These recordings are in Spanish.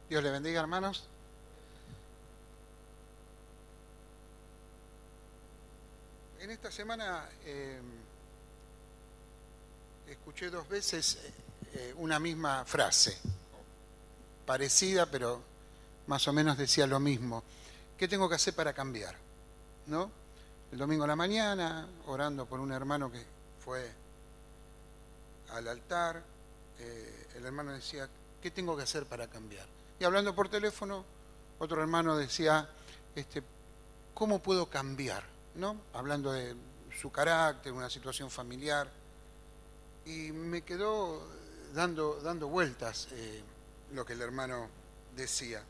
Dios le bendiga, hermanos. En esta semana escuché 2 veces una misma frase, parecida, pero más o menos decía lo mismo. ¿Qué tengo que hacer para cambiar? ¿No? El domingo a la mañana, orando por un hermano que fue al altar, el hermano decía, ¿qué tengo que hacer para cambiar? Y hablando por teléfono, otro hermano decía, ¿cómo puedo cambiar? ¿No? Hablando de su carácter, una situación familiar. Y me quedó dando vueltas lo que el hermano decía.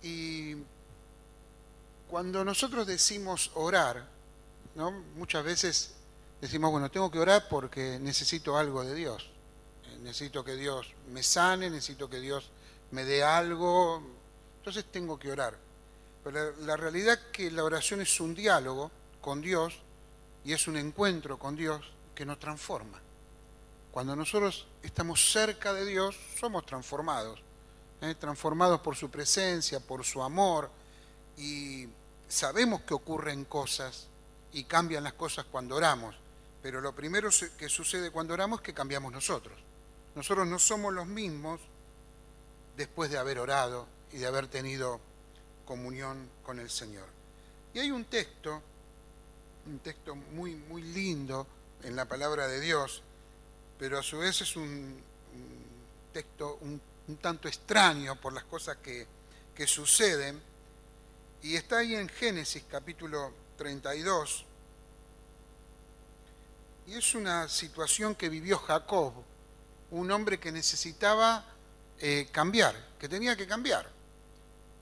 Y cuando nosotros decimos orar, ¿no? Muchas veces decimos, bueno, tengo que orar porque necesito algo de Dios. Necesito que Dios me sane, necesito que Dios me dé algo, entonces tengo que orar. Pero la realidad es que la oración es un diálogo con Dios y es un encuentro con Dios que nos transforma. Cuando nosotros estamos cerca de Dios, somos transformados. Transformados por su presencia, por su amor, y sabemos que ocurren cosas y cambian las cosas cuando oramos. Pero lo primero que sucede cuando oramos es que cambiamos nosotros. Nosotros no somos los mismos después de haber orado y de haber tenido comunión con el Señor. Y hay un texto muy, muy lindo en la palabra de Dios, pero a su vez es un texto un tanto extraño por las cosas que suceden, y está ahí en Génesis capítulo 32, y es una situación que vivió Jacob, un hombre que necesitaba cambiar, que tenía que cambiar.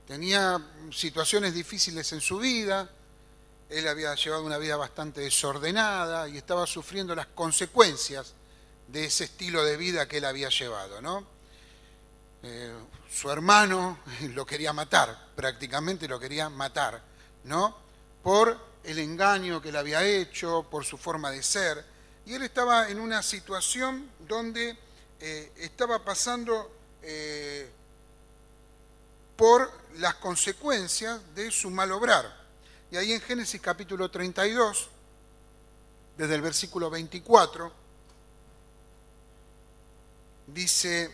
Tenía situaciones difíciles en su vida, él había llevado una vida bastante desordenada y estaba sufriendo las consecuencias de ese estilo de vida que él había llevado, ¿no? Su hermano lo quería matar, prácticamente lo quería matar, ¿no? Por el engaño que él había hecho, por su forma de ser. Y él estaba en una situación donde estaba pasando por las consecuencias de su mal obrar. Y ahí en Génesis capítulo 32, desde el versículo 24, dice,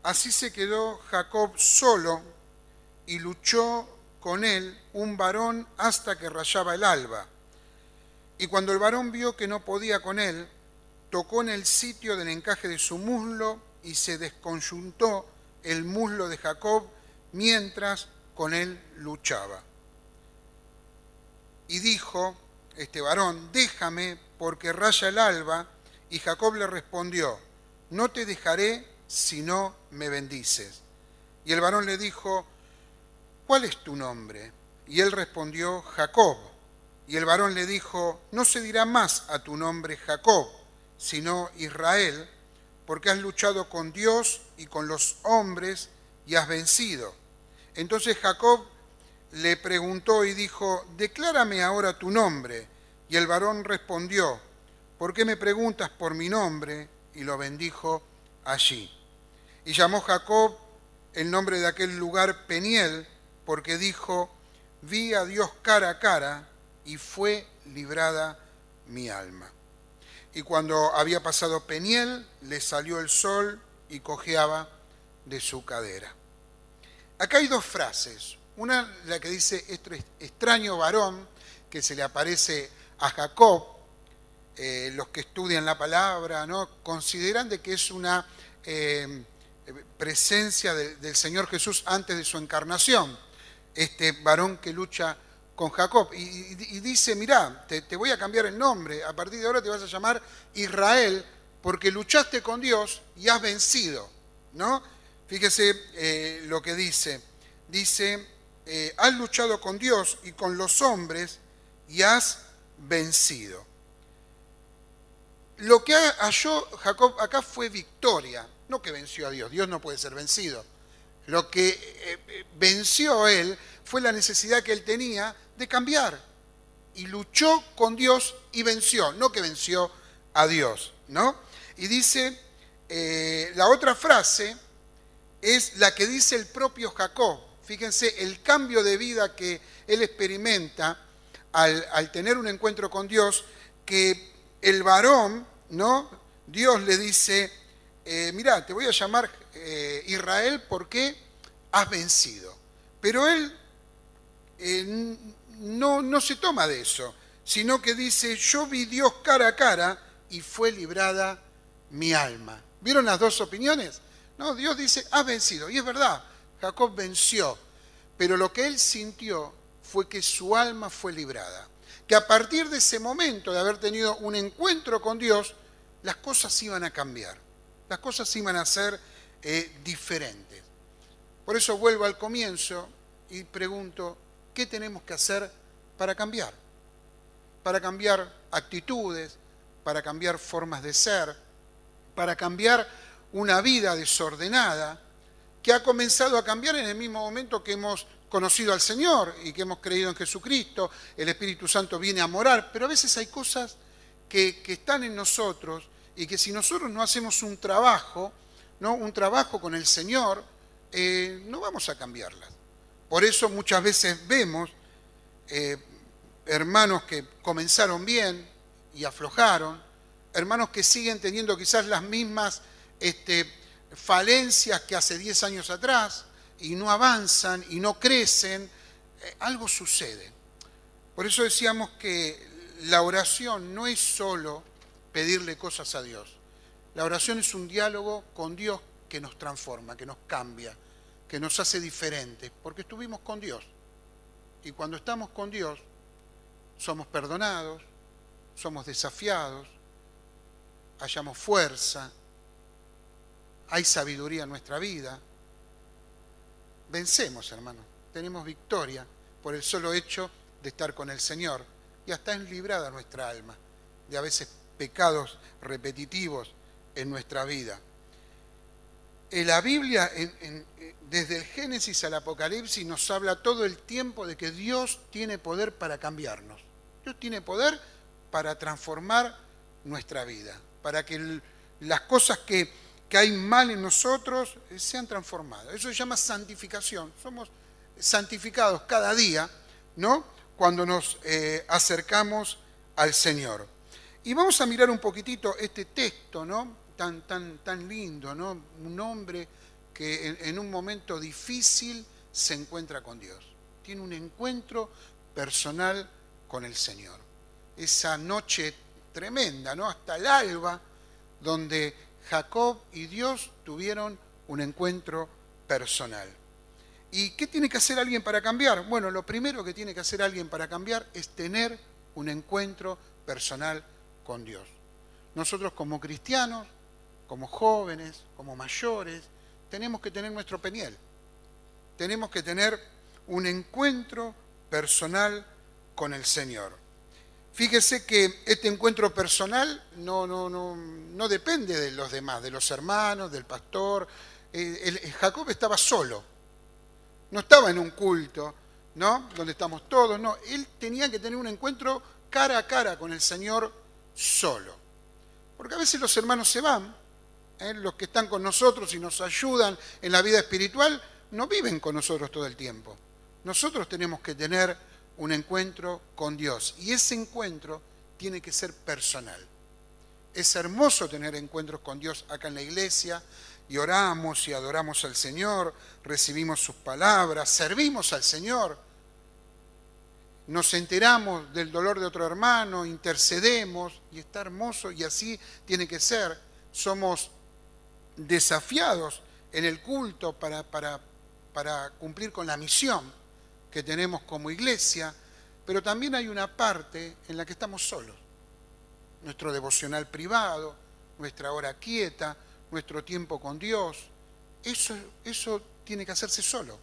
así se quedó Jacob solo y luchó con él un varón hasta que rayaba el alba. Y cuando el varón vio que no podía con él, tocó en el sitio del encaje de su muslo y se desconyuntó el muslo de Jacob mientras con él luchaba. Y dijo este varón, déjame porque raya el alba. Y Jacob le respondió, no te dejaré si no me bendices. Y el varón le dijo, ¿cuál es tu nombre? Y él respondió, Jacob. Y el varón le dijo, no se dirá más a tu nombre Jacob, sino Israel, porque has luchado con Dios y con los hombres y has vencido. Entonces Jacob le preguntó y dijo, declárame ahora tu nombre. Y el varón respondió, ¿por qué me preguntas por mi nombre? Y lo bendijo allí. Y llamó Jacob el nombre de aquel lugar Peniel, porque dijo, vi a Dios cara a cara y fue librada mi alma. Y cuando había pasado Peniel, le salió el sol y cojeaba de su cadera. Acá hay 2 frases. Una, la que dice, este extraño varón que se le aparece a Jacob. Los que estudian la palabra, ¿no?, consideran de que es una presencia del Señor Jesús antes de su encarnación, este varón que lucha con Jacob. Y dice, mirá, te voy a cambiar el nombre, a partir de ahora te vas a llamar Israel, porque luchaste con Dios y has vencido, ¿no? Fíjese lo que dice. Dice, has luchado con Dios y con los hombres y has vencido. Lo que halló Jacob acá fue victoria, no que venció a Dios. Dios no puede ser vencido. Lo que venció él fue la necesidad que él tenía de cambiar. Y luchó con Dios y venció, no que venció a Dios, ¿no? Y dice la otra frase, es la que dice el propio Jacob. Fíjense el cambio de vida que él experimenta al tener un encuentro con Dios, que el varón, ¿no? Dios le dice, mirá, te voy a llamar Israel porque has vencido. Pero él no se toma de eso, sino que dice, yo vi Dios cara a cara y fue librada mi alma. ¿Vieron las dos opiniones? No, Dios dice, has vencido. Y es verdad, Jacob venció. Pero lo que él sintió fue que su alma fue librada. Que a partir de ese momento de haber tenido un encuentro con Dios, las cosas iban a cambiar. Las cosas iban a ser diferentes. Por eso vuelvo al comienzo y pregunto, ¿qué tenemos que hacer para cambiar? Para cambiar actitudes, para cambiar formas de ser, para cambiar una vida desordenada que ha comenzado a cambiar en el mismo momento que hemos conocido al Señor y que hemos creído en Jesucristo. El Espíritu Santo viene a morar, pero a veces hay cosas que están en nosotros y que si nosotros no hacemos un trabajo, ¿no? Un trabajo con el Señor, no vamos a cambiarlas. Por eso muchas veces vemos hermanos que comenzaron bien y aflojaron, hermanos que siguen teniendo quizás las mismas falencias que hace 10 años atrás y no avanzan y no crecen, algo sucede. Por eso decíamos que la oración no es solo pedirle cosas a Dios. La oración es un diálogo con Dios que nos transforma, que nos cambia, que nos hace diferentes, porque estuvimos con Dios. Y cuando estamos con Dios, somos perdonados, somos desafiados, hallamos fuerza, hay sabiduría en nuestra vida. Vencemos, hermanos, tenemos victoria por el solo hecho de estar con el Señor. Y hasta es librada nuestra alma de a veces pecados repetitivos en nuestra vida. En la Biblia, desde el Génesis al Apocalipsis, nos habla todo el tiempo de que Dios tiene poder para cambiarnos. Dios tiene poder para transformar nuestra vida, para que las cosas que hay mal en nosotros sean transformadas. Eso se llama santificación. Somos santificados cada día, ¿no? Cuando nos acercamos al Señor. Y vamos a mirar un poquitito este texto, ¿no? Tan lindo, ¿no? Un hombre que en un momento difícil se encuentra con Dios. Tiene un encuentro personal con el Señor. Esa noche tremenda, ¿no? Hasta el alba, donde Jacob y Dios tuvieron un encuentro personal. ¿Y qué tiene que hacer alguien para cambiar? Bueno, lo primero que tiene que hacer alguien para cambiar es tener un encuentro personal con Dios. Nosotros como cristianos, como jóvenes, como mayores, tenemos que tener nuestro peniel. Tenemos que tener un encuentro personal con el Señor. Fíjese que este encuentro personal no depende de los demás, de los hermanos, del pastor. Jacob estaba solo, no estaba en un culto, ¿no? Donde estamos todos, no. Él tenía que tener un encuentro cara a cara con el Señor solo. Porque a veces los hermanos se van, los que están con nosotros y nos ayudan en la vida espiritual, no viven con nosotros todo el tiempo. Nosotros tenemos que tener un encuentro con Dios. Y ese encuentro tiene que ser personal. Es hermoso tener encuentros con Dios acá en la iglesia y oramos y adoramos al Señor, recibimos sus palabras, servimos al Señor, nos enteramos del dolor de otro hermano, intercedemos y está hermoso y así tiene que ser. Somos desafiados en el culto para cumplir con la misión que tenemos como iglesia, pero también hay una parte en la que estamos solos. Nuestro devocional privado, nuestra hora quieta, nuestro tiempo con Dios, eso tiene que hacerse solo.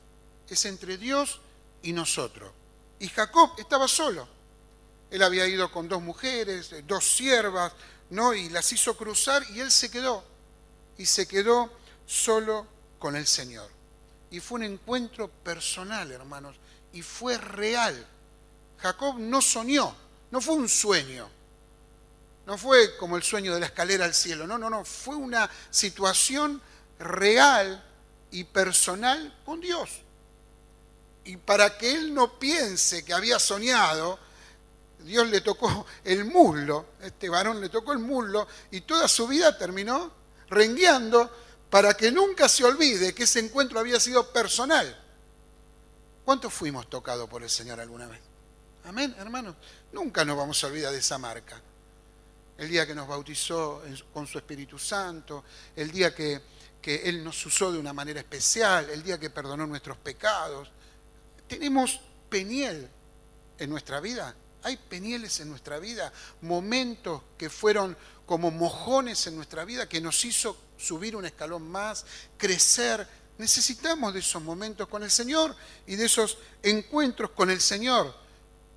Es entre Dios y nosotros. Y Jacob estaba solo. Él había ido con 2 mujeres, 2 siervas, ¿no? Y las hizo cruzar y él se quedó. Y se quedó solo con el Señor. Y fue un encuentro personal, hermanos. Y fue real. Jacob no soñó, no fue un sueño. No fue como el sueño de la escalera al cielo. No. Fue una situación real y personal con Dios. Y para que él no piense que había soñado, Dios le tocó el muslo, este varón le tocó el muslo y toda su vida terminó rengueando para que nunca se olvide que ese encuentro había sido personal. ¿Cuántos fuimos tocados por el Señor alguna vez? Amén, hermanos. Nunca nos vamos a olvidar de esa marca. El día que nos bautizó con su Espíritu Santo, el día que Él nos usó de una manera especial, el día que perdonó nuestros pecados. Tenemos peniel en nuestra vida. Hay penieles en nuestra vida, momentos que fueron como mojones en nuestra vida, que nos hizo subir un escalón más, crecer. Necesitamos de esos momentos con el Señor y de esos encuentros con el Señor.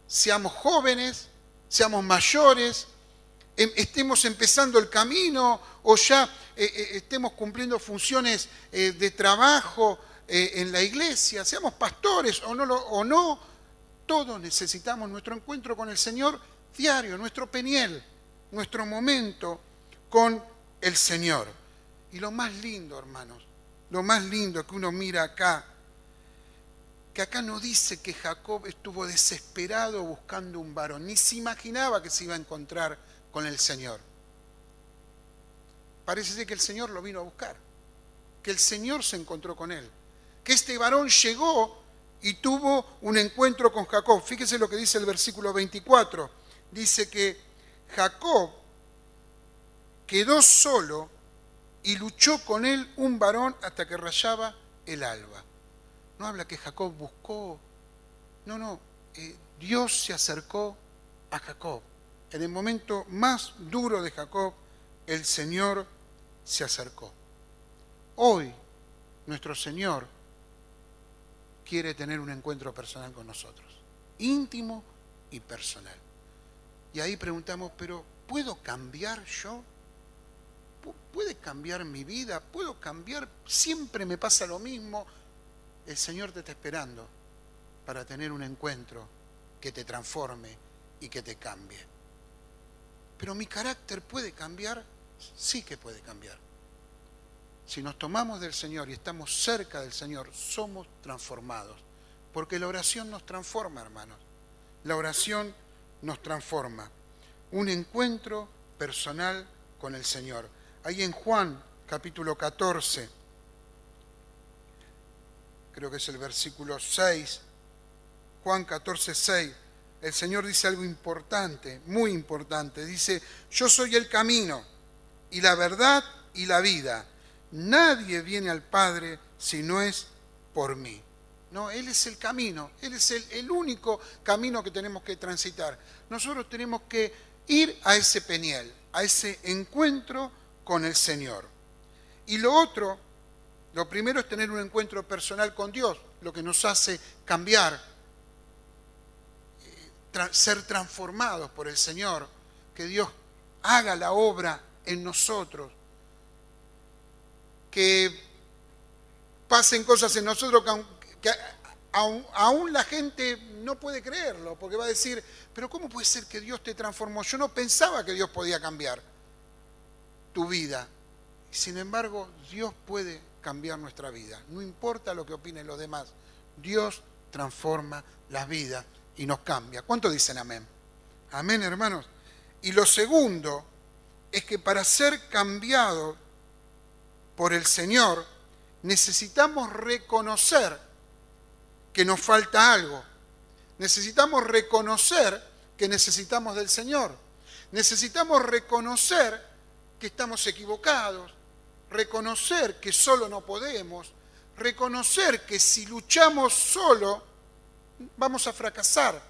Seamos jóvenes, seamos mayores, estemos empezando el camino o ya estemos cumpliendo funciones de trabajo en la iglesia, seamos pastores o no, todos necesitamos nuestro encuentro con el Señor diario, nuestro peniel, nuestro momento con el Señor. Y lo más lindo, hermanos, lo más lindo que uno mira acá, que acá no dice que Jacob estuvo desesperado buscando un varón, ni se imaginaba que se iba a encontrar con el Señor. Parece ser que el Señor lo vino a buscar, que el Señor se encontró con él, que este varón llegó y tuvo un encuentro con Jacob. Fíjese lo que dice el versículo 24. Dice que Jacob quedó solo y luchó con él un varón hasta que rayaba el alba. No habla que Jacob buscó. No. Dios se acercó a Jacob. En el momento más duro de Jacob, el Señor se acercó. Hoy, nuestro Señor quiere tener un encuentro personal con nosotros, íntimo y personal. Y ahí preguntamos, pero ¿puedo cambiar yo? ¿Puede cambiar mi vida? ¿Puedo cambiar? Siempre me pasa lo mismo. El Señor te está esperando para tener un encuentro que te transforme y que te cambie. ¿Pero mi carácter puede cambiar? Sí que puede cambiar. Si nos tomamos del Señor y estamos cerca del Señor, somos transformados. Porque la oración nos transforma, hermanos. La oración nos transforma. Un encuentro personal con el Señor. Ahí en Juan, capítulo 14, creo que es el versículo 6, Juan 14, 6, el Señor dice algo importante, muy importante. Dice, yo soy el camino y la verdad y la vida. Nadie viene al Padre si no es por mí. No, Él es el camino, Él es el único camino que tenemos que transitar. Nosotros tenemos que ir a ese peniel, a ese encuentro con el Señor. Y lo primero es tener un encuentro personal con Dios, lo que nos hace cambiar, ser transformados por el Señor, que Dios haga la obra en nosotros, que pasen cosas en nosotros que aún la gente no puede creerlo, porque va a decir, pero ¿cómo puede ser que Dios te transformó? Yo no pensaba que Dios podía cambiar tu vida. Sin embargo, Dios puede cambiar nuestra vida. No importa lo que opinen los demás. Dios transforma las vidas y nos cambia. ¿Cuántos dicen amén? Amén, hermanos. Y lo segundo es que para ser cambiados por el Señor, necesitamos reconocer que nos falta algo. Necesitamos reconocer que necesitamos del Señor. Necesitamos reconocer que estamos equivocados, reconocer que solo no podemos, reconocer que si luchamos solo vamos a fracasar,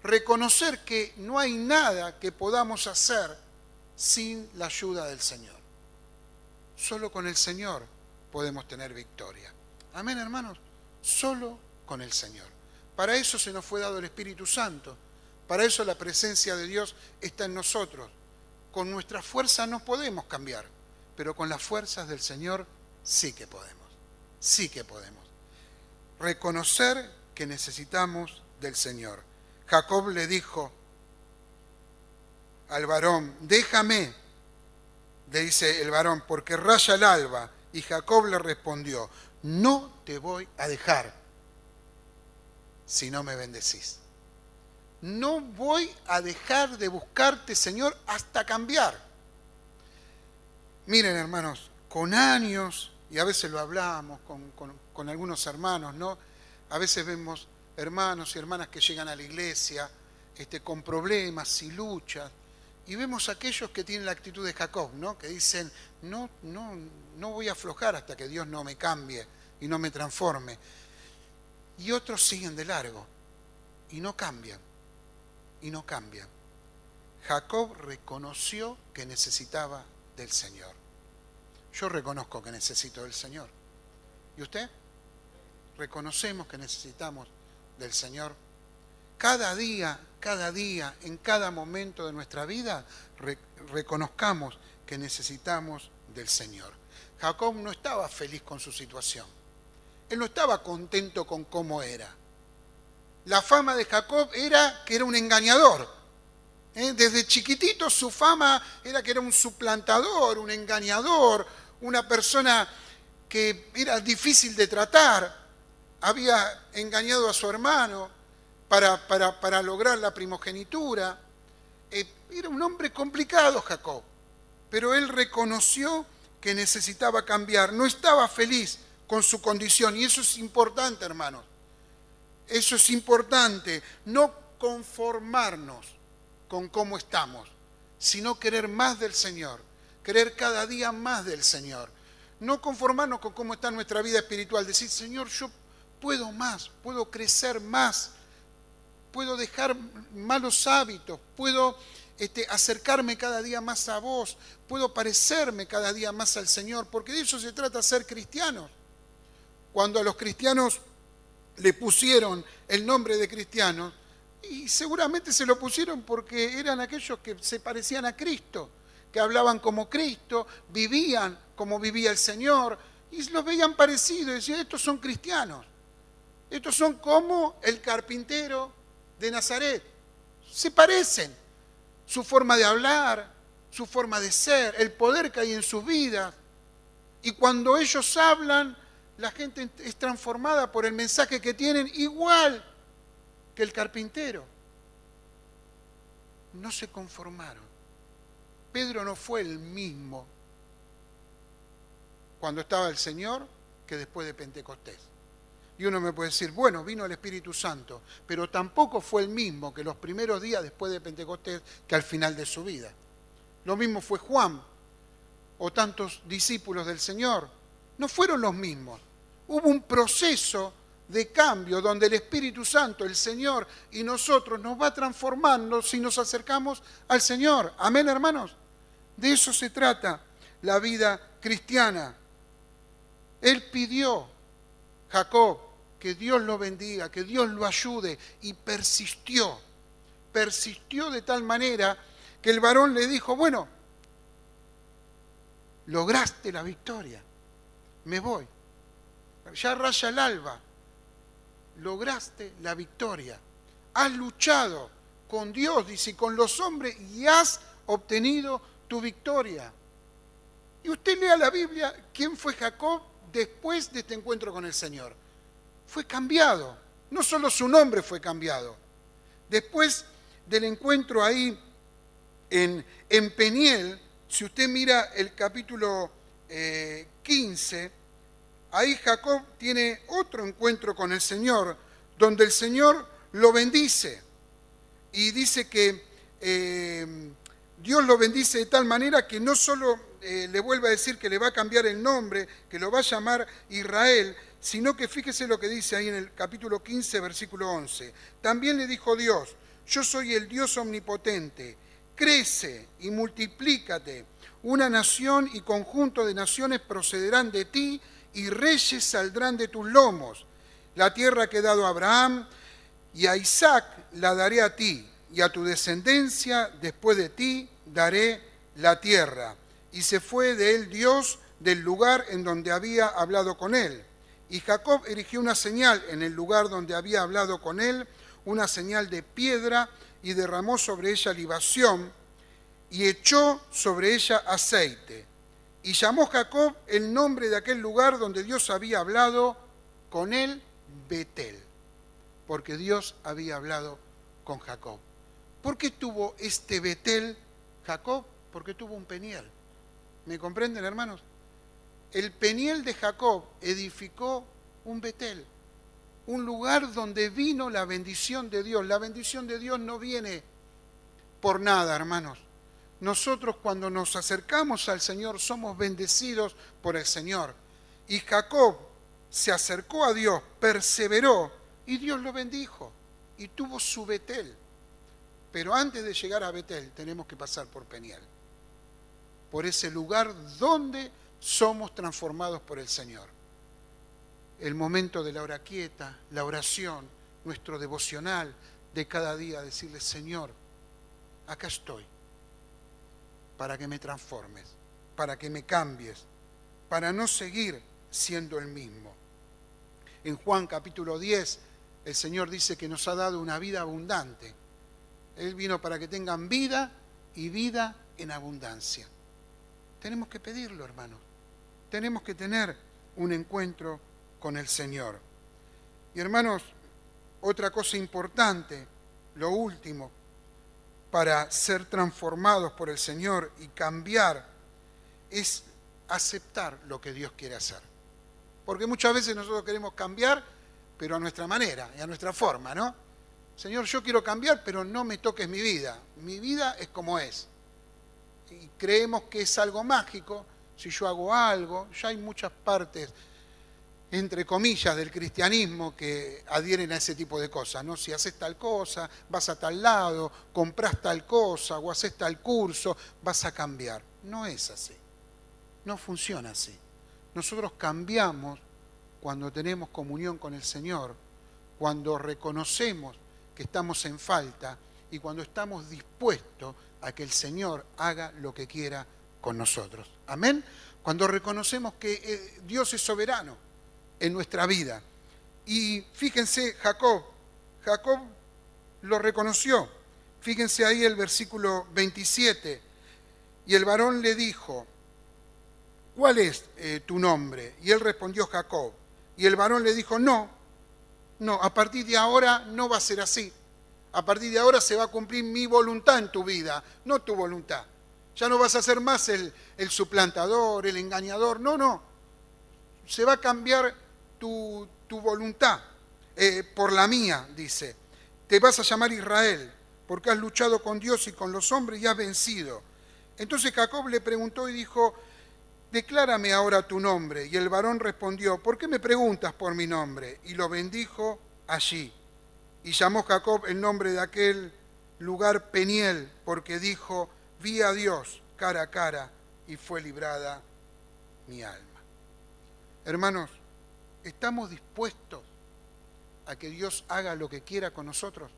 reconocer que no hay nada que podamos hacer sin la ayuda del Señor. Solo con el Señor podemos tener victoria. Amén, hermanos. Solo con el Señor. Para eso se nos fue dado el Espíritu Santo. Para eso la presencia de Dios está en nosotros. Con nuestra fuerza no podemos cambiar, pero con las fuerzas del Señor sí que podemos. Sí que podemos. Reconocer que necesitamos del Señor. Jacob le dijo al varón, déjame, le dice el varón, porque raya el alba Y Jacob le respondió, no te voy a dejar si no me bendecís. No voy a dejar de buscarte, Señor, hasta cambiar. Miren, hermanos, con años, y a veces lo hablamos con algunos hermanos, ¿no? A veces vemos hermanos y hermanas que llegan a la iglesia con problemas y luchas, y vemos a aquellos que tienen la actitud de Jacob, ¿no? Que dicen, no voy a aflojar hasta que Dios no me cambie y no me transforme. Y otros siguen de largo y no cambian, y no cambian. Jacob reconoció que necesitaba del Señor. Yo reconozco que necesito del Señor. ¿Y usted? Reconocemos que necesitamos del Señor. Cada día, en cada momento de nuestra vida, reconozcamos que necesitamos del Señor. Jacob no estaba feliz con su situación. Él no estaba contento con cómo era. La fama de Jacob era que era un engañador. Desde chiquitito su fama era que era un suplantador, un engañador, una persona que era difícil de tratar. Había engañado a su hermano para lograr la primogenitura. Era un hombre complicado Jacob, pero él reconoció que necesitaba cambiar. No estaba feliz con su condición, y eso es importante, hermanos. Eso es importante, no conformarnos con cómo estamos, sino querer más del Señor, querer cada día más del Señor. No conformarnos con cómo está nuestra vida espiritual, decir, Señor, yo puedo más, puedo crecer más, puedo dejar malos hábitos, puedo acercarme cada día más a vos, puedo parecerme cada día más al Señor, porque de eso se trata, ser cristianos. Cuando a los cristianos le pusieron el nombre de cristianos, y seguramente se lo pusieron porque eran aquellos que se parecían a Cristo, que hablaban como Cristo, vivían como vivía el Señor, y los veían parecidos, y decían, estos son cristianos, estos son como el carpintero de Nazaret, se parecen, su forma de hablar, su forma de ser, el poder que hay en sus vidas, y cuando ellos hablan, la gente es transformada por el mensaje que tienen, igual que el carpintero. No se conformaron. Pedro no fue el mismo cuando estaba el Señor que después de Pentecostés. Y uno me puede decir, bueno, vino el Espíritu Santo, pero tampoco fue el mismo que los primeros días después de Pentecostés que al final de su vida. Lo mismo fue Juan o tantos discípulos del Señor. No fueron los mismos. Hubo un proceso de cambio donde el Espíritu Santo, el Señor y nosotros nos va transformando si nos acercamos al Señor. Amén, hermanos. De eso se trata la vida cristiana. Él pidió, Jacob, que Dios lo bendiga, que Dios lo ayude, y persistió. Persistió de tal manera que el varón le dijo, bueno, lograste la victoria, me voy. Ya raya el alba, lograste la victoria. Has luchado con Dios, dice, y con los hombres, y has obtenido tu victoria. Y usted lea la Biblia, ¿quién fue Jacob después de este encuentro con el Señor? Fue cambiado, no solo su nombre fue cambiado. Después del encuentro ahí en Peniel, si usted mira el capítulo 15, ahí Jacob tiene otro encuentro con el Señor, donde el Señor lo bendice. Y dice que Dios lo bendice de tal manera que no solo le vuelve a decir que le va a cambiar el nombre, que lo va a llamar Israel, sino que fíjese lo que dice ahí en el capítulo 15, versículo 11. También le dijo Dios, yo soy el Dios omnipotente, crece y multiplícate. Una nación y conjunto de naciones procederán de ti, y reyes saldrán de tus lomos. La tierra que he dado a Abraham y a Isaac la daré a ti, y a tu descendencia después de ti daré la tierra. Y se fue de él Dios del lugar en donde había hablado con él. Y Jacob erigió una señal en el lugar donde había hablado con él, una señal de piedra, y derramó sobre ella libación, y echó sobre ella aceite. Y llamó Jacob el nombre de aquel lugar donde Dios había hablado con él, Betel, porque Dios había hablado con Jacob. ¿Por qué tuvo este Betel Jacob? Porque tuvo un peniel. ¿Me comprenden, hermanos? El peniel de Jacob edificó un Betel, un lugar donde vino la bendición de Dios. La bendición de Dios no viene por nada, hermanos. Nosotros cuando nos acercamos al Señor somos bendecidos por el Señor. Y Jacob se acercó a Dios, perseveró y Dios lo bendijo y tuvo su Betel. Pero antes de llegar a Betel tenemos que pasar por Peniel, por ese lugar donde somos transformados por el Señor. El momento de la hora quieta, la oración, nuestro devocional de cada día, decirle: Señor, acá estoy, para que me transformes, para que me cambies, para no seguir siendo el mismo. En Juan capítulo 10, el Señor dice que nos ha dado una vida abundante. Él vino para que tengan vida y vida en abundancia. Tenemos que pedirlo, hermanos. Tenemos que tener un encuentro con el Señor. Y hermanos, otra cosa importante, lo último, para ser transformados por el Señor y cambiar, es aceptar lo que Dios quiere hacer. Porque muchas veces nosotros queremos cambiar, pero a nuestra manera y a nuestra forma, ¿no? Señor, yo quiero cambiar, pero no me toques mi vida. Mi vida es como es. Y creemos que es algo mágico. Si yo hago algo, ya hay muchas partes, entre comillas, del cristianismo que adhieren a ese tipo de cosas, ¿no? Si haces tal cosa, vas a tal lado, compras tal cosa o haces tal curso, vas a cambiar. No es así. No funciona así. Nosotros cambiamos cuando tenemos comunión con el Señor, cuando reconocemos que estamos en falta y cuando estamos dispuestos a que el Señor haga lo que quiera con nosotros. Amén. Cuando reconocemos que Dios es soberano en nuestra vida. Y fíjense, Jacob lo reconoció. Fíjense ahí el versículo 27. Y el varón le dijo: ¿cuál es tu nombre? Y él respondió: Jacob. Y el varón le dijo: no, a partir de ahora no va a ser así. A partir de ahora se va a cumplir mi voluntad en tu vida, no tu voluntad. Ya no vas a ser más el suplantador, el engañador. No. Se va a cambiar tu voluntad por la mía, dice. Te vas a llamar Israel, porque has luchado con Dios y con los hombres y has vencido. Entonces Jacob le preguntó y dijo: declárame ahora tu nombre. Y el varón respondió: ¿por qué me preguntas por mi nombre? Y lo bendijo allí. Y llamó Jacob el nombre de aquel lugar Peniel, porque dijo: vi a Dios cara a cara y fue librada mi alma. Hermanos, ¿estamos dispuestos a que Dios haga lo que quiera con nosotros?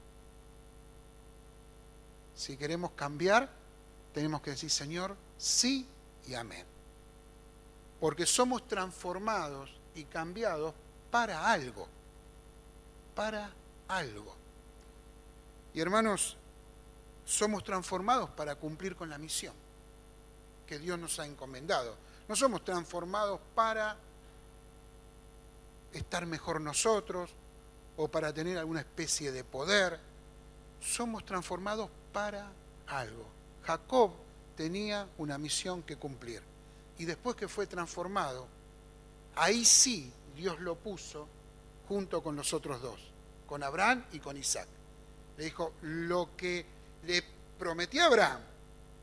Si queremos cambiar, tenemos que decir: Señor, sí y amén. Porque somos transformados y cambiados para algo. Para algo. Y hermanos, somos transformados para cumplir con la misión que Dios nos ha encomendado. No somos transformados para estar mejor nosotros o para tener alguna especie de poder. Somos transformados para algo. Jacob tenía una misión que cumplir. Y después que fue transformado, ahí sí Dios lo puso junto con los otros dos, con Abraham y con Isaac. Le dijo: lo que le prometí a Abraham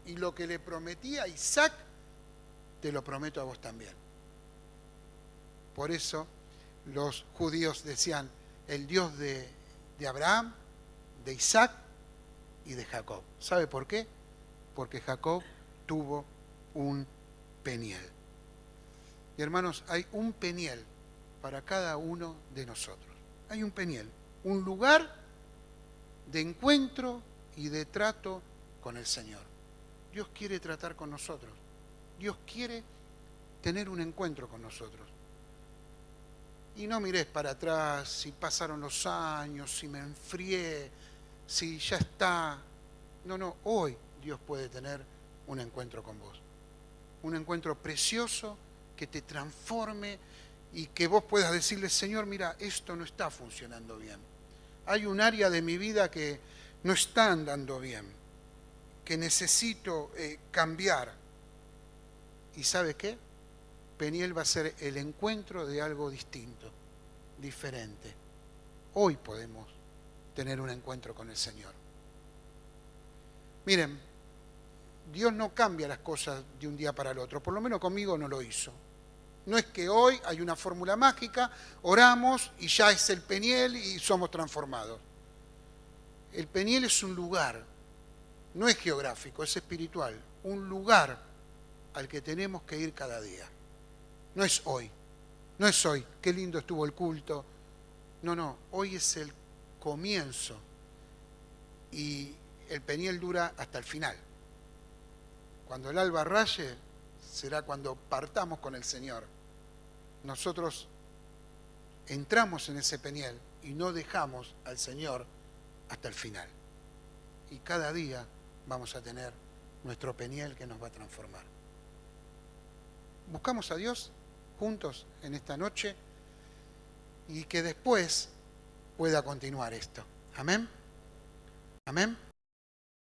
y lo que le prometí a Isaac, te lo prometo a vos también. Por eso los judíos decían: el Dios de Abraham, de Isaac y de Jacob. ¿Sabe por qué? Porque Jacob tuvo un Peniel. Y hermanos, hay un Peniel para cada uno de nosotros. Hay un Peniel, un lugar de encuentro y de trato con el Señor. Dios quiere tratar con nosotros. Dios quiere tener un encuentro con nosotros. Y no mires para atrás si pasaron los años, si me enfrié, si ya está. No, hoy Dios puede tener un encuentro con vos. un encuentro precioso que te transforme y que vos puedas decirle, Señor, mira, esto no está funcionando bien. Hay un área de mi vida que no está andando bien, que necesito cambiar. ¿Y sabe qué? Peniel va a ser el encuentro de algo distinto, diferente. Hoy podemos tener un encuentro con el Señor. Miren, Dios no cambia las cosas de un día para el otro, por lo menos conmigo no lo hizo. No es que hoy hay una fórmula mágica, oramos y ya es el Peniel y somos transformados. El Peniel es un lugar, no es geográfico, es espiritual, un lugar al que tenemos que ir cada día. No es hoy, no es hoy, qué lindo estuvo el culto. No, hoy es el comienzo y el Peniel dura hasta el final. Cuando el alba raye será cuando partamos con el Señor. Nosotros entramos en ese Peniel y no dejamos al Señor hasta el final. Y cada día vamos a tener nuestro Peniel que nos va a transformar. Buscamos a Dios juntos en esta noche y que después pueda continuar esto. Amén. Amén.